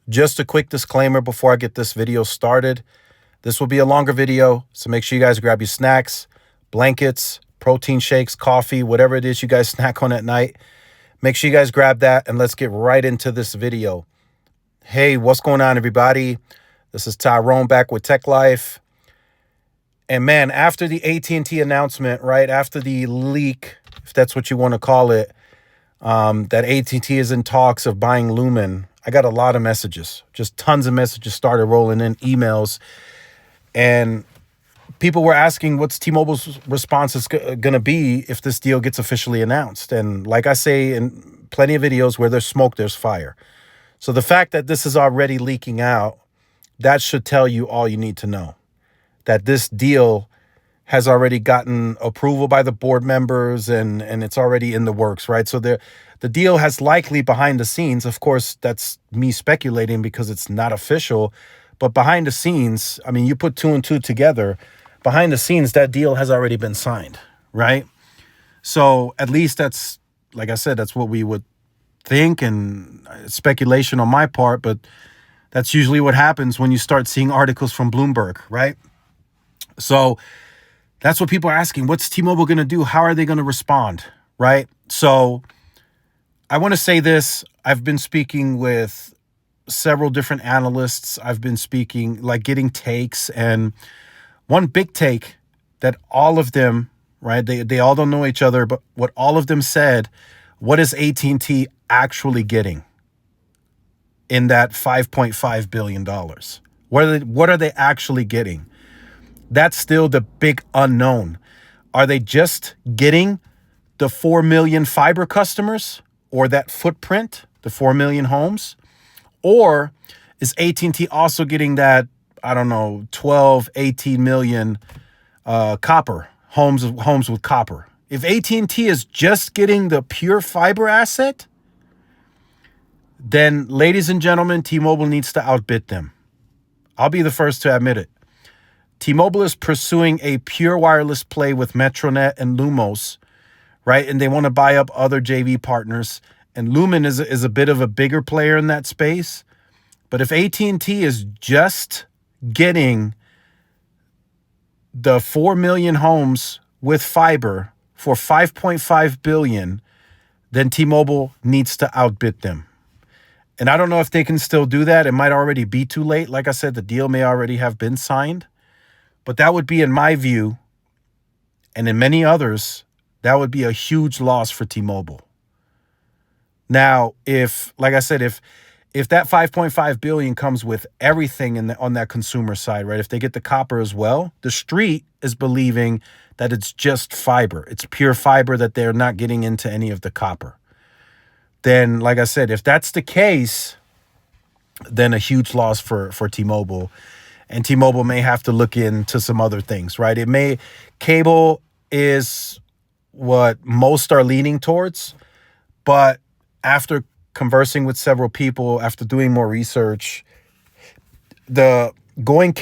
Just a quick disclaimer before I get this video started. This will be a longer video, so make sure you guys grab your snacks, blankets, protein shakes, coffee, whatever it is you guys snack on at night. Make sure you guys grab that, and let's get right into this video. Hey, what's going on, everybody? This is Tyrone back with Tech Life. And man, after the AT&T announcement, right after the leak, if that's what you want to call it, that AT&T is in talks of buying Lumen, I got a lot of messages, just tons of messages started rolling in, emails. And people were asking what's T-Mobile's response is going to be if this deal gets officially announced. And like I say in plenty of videos, where there's smoke, there's fire. So the fact that this is already leaking out, that should tell you all you need to know. That this deal has already gotten approval by the board members and it's already in the works, right? So the deal has likely behind the scenes, of course, that's me speculating because it's not official, but behind the scenes, I mean, you put two and two together, behind the scenes, that deal has already been signed, right? So at least that's, like I said, that's what we would think, and speculation on my part, but that's usually what happens when you start seeing articles from Bloomberg, right? So that's what people are asking. What's T-Mobile going to do? How are they going to respond, right? So I want to say this. I've been speaking with several different analysts. I've been speaking, like getting takes. And one big take that all of them, right, they all don't know each other, but what all of them said, what is AT&T actually getting in that $5.5 billion? What are they actually getting? That's still the big unknown. Are they just getting the 4 million fiber customers or that footprint, the 4 million homes? Or is AT&T also getting that, I don't know, 12, 18 million copper, homes with copper? If AT&T is just getting the pure fiber asset, then, ladies and gentlemen, T-Mobile needs to outbid them. I'll be the first to admit it. T-Mobile is pursuing a pure wireless play with Metronet and Lumos, right? And they want to buy up other JV partners. And Lumen is a bit of a bigger player in that space. But if AT&T is just getting the 4 million homes with fiber for $5.5 billion, then T-Mobile needs to outbid them. And I don't know if they can still do that. It might already be too late. Like I said, the deal may already have been signed. But that would be, in my view, and in many others, that would be a huge loss for T-Mobile. Now, like I said, if that $5.5 billion comes with everything on that consumer side, right? If they get the copper as well, the street is believing that it's just fiber. It's pure fiber, that they're not getting into any of the copper. Then, like I said, if that's the case, then a huge loss for T-Mobile. And T-Mobile may have to look into some other things, right? Cable is what most are leaning towards. But after conversing with several people, after doing more research, going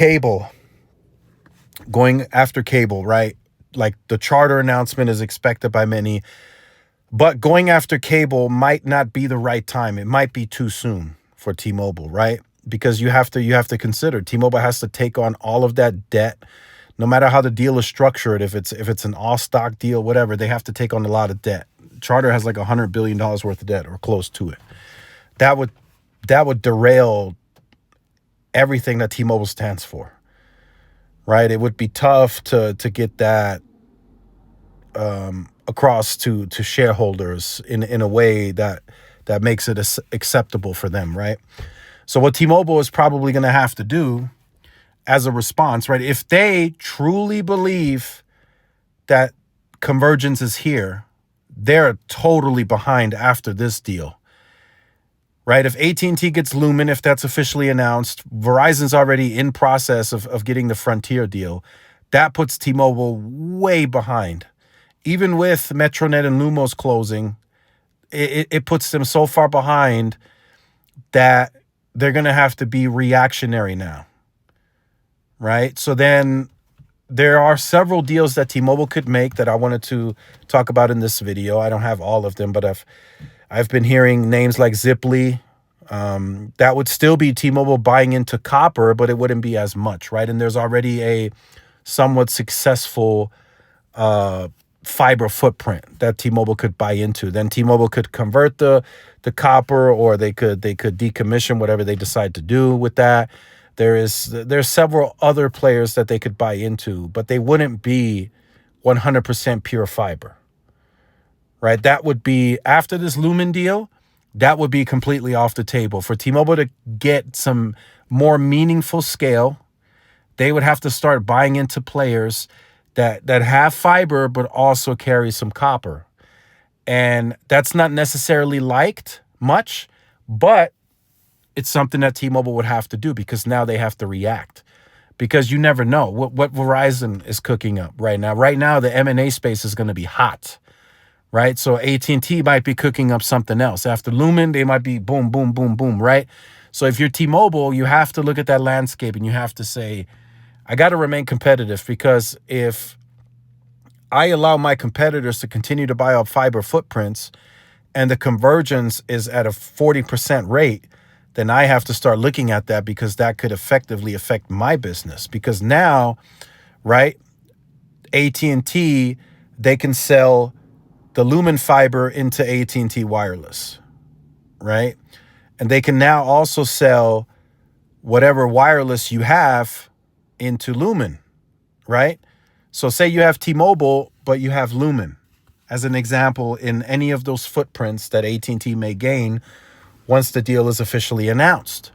after cable, right? Like the charter announcement is expected by many, but going after cable might not be the right time. It might be too soon for T-Mobile, right? Because you have to consider T-Mobile has to take on all of that debt, no matter how the deal is structured. If it's an all stock deal, whatever, they have to take on a lot of debt. Charter has like $100 billion worth of debt or close to it. That would derail everything that T-Mobile stands for, right? It would be tough to get that across to shareholders in a way that makes it acceptable for them, right? So what T-Mobile is probably going to have to do as a response, right? If they truly believe that convergence is here, they're totally behind after this deal, right? If AT&T gets Lumen, if that's officially announced, Verizon's already in process of getting the Frontier deal. That puts T-Mobile way behind. Even with Metronet and Lumos closing, it puts them so far behind that they're going to have to be reactionary now, right? So then there are several deals that T-Mobile could make that I wanted to talk about in this video. I don't have all of them, but I've been hearing names like Ziply, That would still be T-Mobile buying into copper, but it wouldn't be as much, right? And there's already a somewhat successful fiber footprint that T-Mobile could buy into. Then T-Mobile could convert the copper, or they could decommission whatever they decide to do with that. There's several other players that they could buy into, but they wouldn't be 100% pure fiber, right? That would be, after this Lumen deal, that would be completely off the table. For T-Mobile to get some more meaningful scale, they would have to start buying into players that have fiber but also carry some copper. And that's not necessarily liked much, but it's something that T-Mobile would have to do, because now they have to react. Because you never know what Verizon is cooking up right now. Right now, the M&A space is going to be hot, right? So AT&T might be cooking up something else. After Lumen, they might be boom, boom, boom, boom, right? So if you're T-Mobile, you have to look at that landscape and you have to say, I got to remain competitive, because if I allow my competitors to continue to buy up fiber footprints and the convergence is at a 40% rate, then I have to start looking at that, because that could effectively affect my business. Because now, right, AT&T, they can sell the Lumen fiber into AT&T wireless, right? And they can now also sell whatever wireless you have into Lumen, right? So say you have T-Mobile, but you have Lumen, as an example, in any of those footprints that AT&T may gain once the deal is officially announced.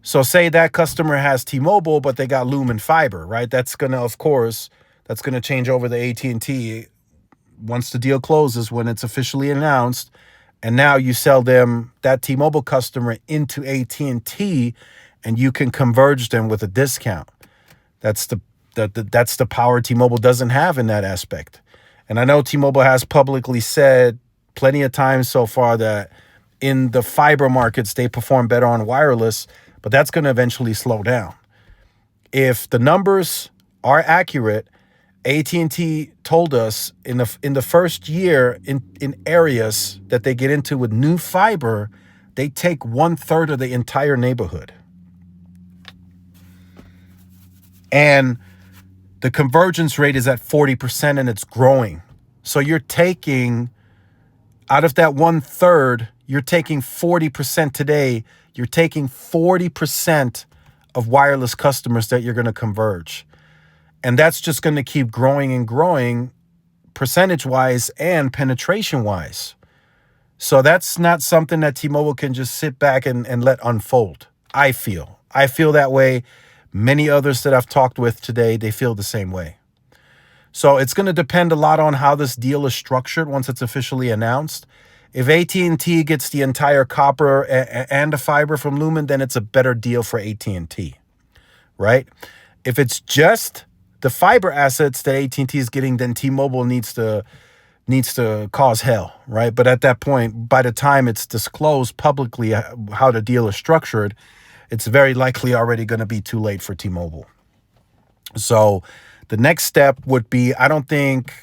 So say that customer has T-Mobile, but they got Lumen fiber, right? That's going to, of course, that's going to change over the AT&T once the deal closes, when it's officially announced. And now you sell them, that T-Mobile customer, into AT&T, and you can converge them with a discount. That's the power T-Mobile doesn't have in that aspect. And I know T-Mobile has publicly said plenty of times so far that in the fiber markets, they perform better on wireless, but that's going to eventually slow down. If the numbers are accurate, AT&T told us in the first year, in areas that they get into with new fiber, they take 1/3 of the entire neighborhood. And the convergence rate is at 40% and it's growing. So you're taking, out of that 1/3, you're taking 40% today. You're taking 40% of wireless customers that you're going to converge. And that's just going to keep growing and growing, percentage-wise and penetration-wise. So that's not something that T-Mobile can just sit back and let unfold. I feel that way. Many others that I've talked with today, they feel the same way. So it's going to depend a lot on how this deal is structured once it's officially announced. If AT&T gets the entire copper and the fiber from Lumen, then it's a better deal for AT&T, right? If it's just the fiber assets that AT&T is getting, then T-Mobile needs to cause hell, right? But at that point, by the time it's disclosed publicly how the deal is structured, it's very likely already going to be too late for T-Mobile. So the next step would be, I don't think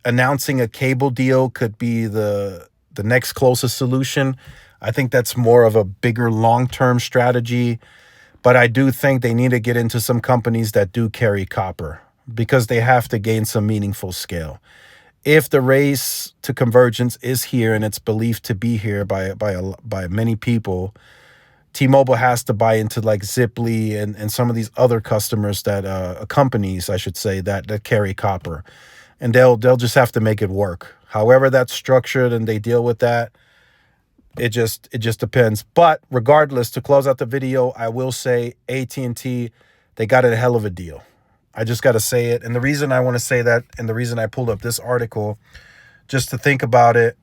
announcing a cable deal could be the next closest solution. I think that's more of a bigger long-term strategy. But I do think they need to get into some companies that do carry copper, because they have to gain some meaningful scale. If the race to convergence is here, and it's believed to be here by many people, T-Mobile has to buy into like Ziply and some of these other customers that companies, I should say, that carry copper, and they'll just have to make it work. However that's structured and they deal with that, it just depends. But regardless, to close out the video, I will say AT&T, they got a hell of a deal. I just got to say it. And the reason I want to say that, and the reason I pulled up this article, just to think about it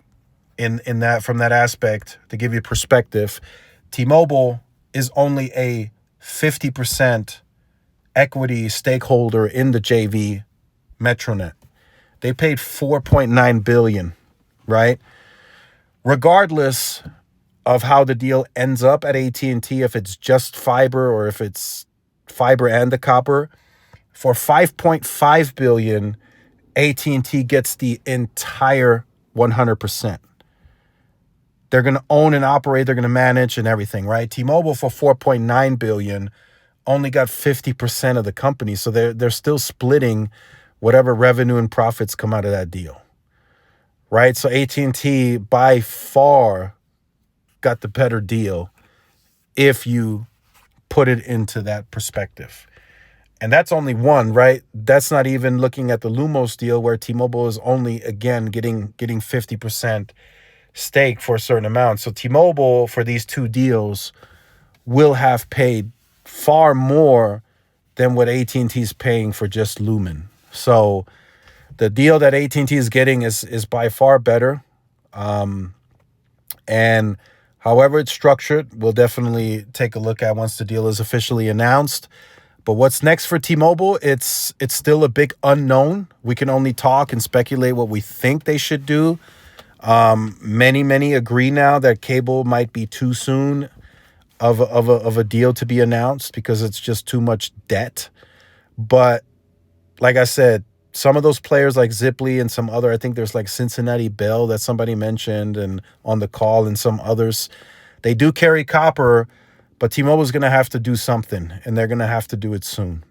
in that, from that aspect, to give you perspective, T-Mobile is only a 50% equity stakeholder in the JV Metronet. They paid $4.9 billion, right? Regardless of how the deal ends up at AT&T, if it's just fiber or if it's fiber and the copper, for $5.5 billion, AT&T gets the entire 100%. They're going to own and operate. They're going to manage and everything, right? T-Mobile for $4.9 billion only got 50% of the company. So they're still splitting whatever revenue and profits come out of that deal, right? So AT&T by far got the better deal if you put it into that perspective. And that's only one, right? That's not even looking at the Lumos deal where T-Mobile is only, again, getting 50% stake for a certain amount. So T-Mobile for these two deals will have paid far more than what AT&T is paying for just Lumen. So the deal that AT&T is getting is by far better. And however it's structured, we'll definitely take a look at once the deal is officially announced. But what's next for T-Mobile? It's still a big unknown. We can only talk and speculate what we think they should do. Many agree now that cable might be too soon of a deal to be announced because it's just too much debt. But like I said, some of those players like Ziply and some other, I think there's like Cincinnati Bell that somebody mentioned and on the call, and some others, they do carry copper, but T-Mobile is going to have to do something, and they're going to have to do it soon.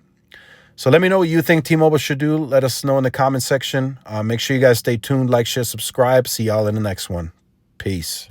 So let me know what you think T-Mobile should do. Let us know in the comment section. Make sure you guys stay tuned, like, share, subscribe. See y'all in the next one. Peace.